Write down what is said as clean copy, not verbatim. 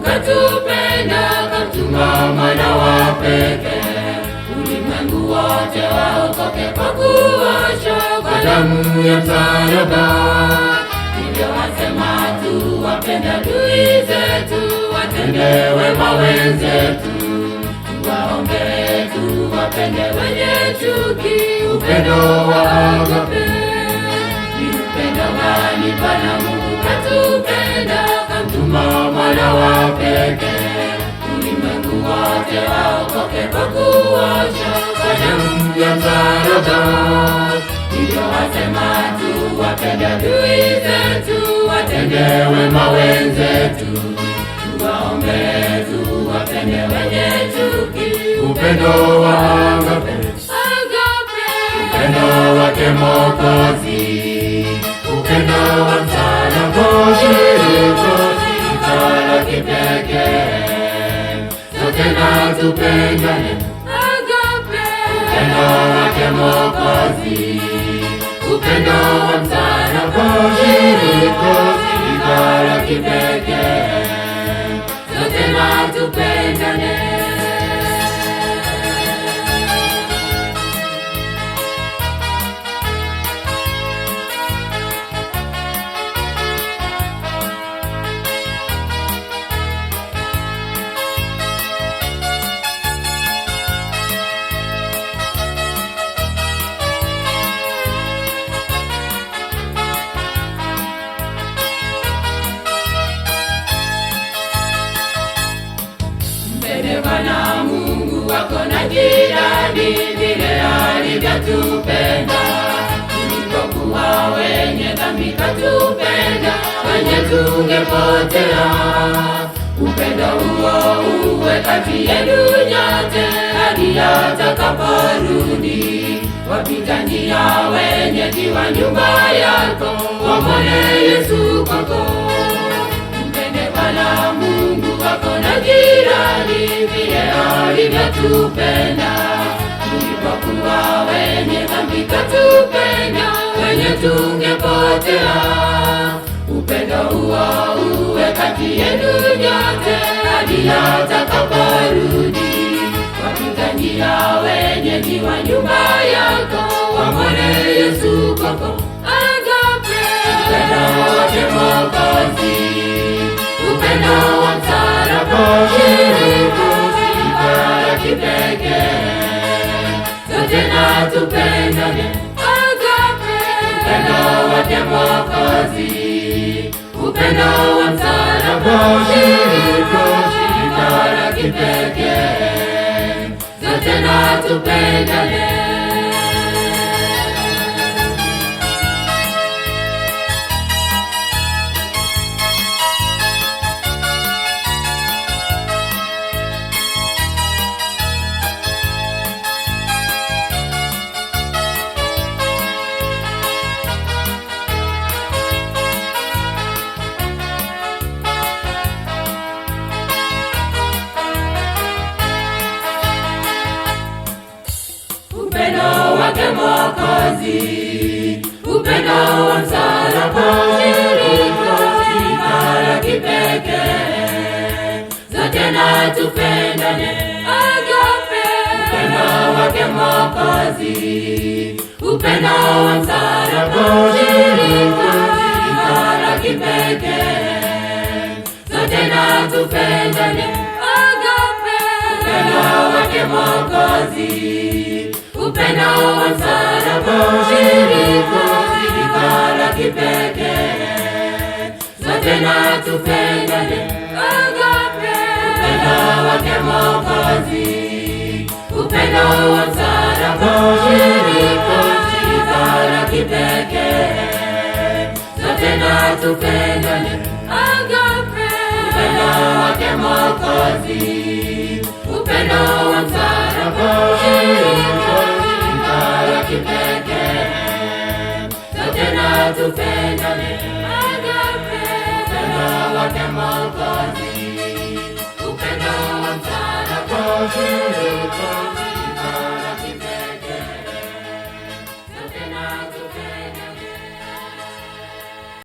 katupenda, kamtuma mwana wa pekee, ulimwengu wote waokoke kwa kuoshwa kwa damu ya msalaba. Hivyo wasema tuwapende adui zetu, watende wema wenzetu, tuwaombee, tuwapende wenye chuki. Upendo wa agape ni upendo gani? Bwana Mungu katupenda, kamtuma mwana wa pekee, ulimwengu wote waokoke kwa kuoshwa kwa damu ya msalaba. Hivyo wasema tuwapende adui zetu, watende wema wenzetu, tuwaombee, tuwapende wenye chuki. Upendo wa agape, upendo wake Mwokozi, upendo wa msalaba, shirika la kipekee, sote na tupendane. Upendo wake Mwokozi, upendo wa msalaba, shirika la kipekee, sote na tupendane. Bwana Mungu wako na jirani vile alivyotupenda, tulipokuwa wenye dhambi katupenda, wenye tungepotea. Upendo huo uwe kati yenu nyote hadi atakaporudi. Wapita njia wenyeji wa nyumba yako, wamwone Yesu kwako. Mpende Bwana Mungu wako na jirani vile alivyotupenda, tulipokuwa wenye dhambi katupenda, wenye tungepotea. Upendo huo uwe kati yenu nyote hadi atakaporudi. Wapita njia wenyeji wa nyumba yako, wamwone Yesu kwako. Agape, upendo wake Mwokozi, upendo wa msalaba, shirika la kipekee, sote na tupendane. Agape, upendo wake Mwokozi, upendo wa msalaba, shirika la kipekee, sote na tupendane. Upendo wake Mwokozi, upendo wa msalaba, shirika la kipekee, sote na tupendane. Agape, upendo wake Mwokozi, upendo wa msalaba, shirika la kipekee, sote na tupendane. Agape, upendo wake Mwokozi, upendo wa msalaba, shirika la kipekee, sote na tupendane. Agape, upendo wake Mwokozi, upendo wa msalaba, shirika la kipekee, sote na tupendane. Agape, upendo wake Mwokozi, upendo wa msalaba, kipekee, sote na tupendane. Agape, upendo wake Mwokozi.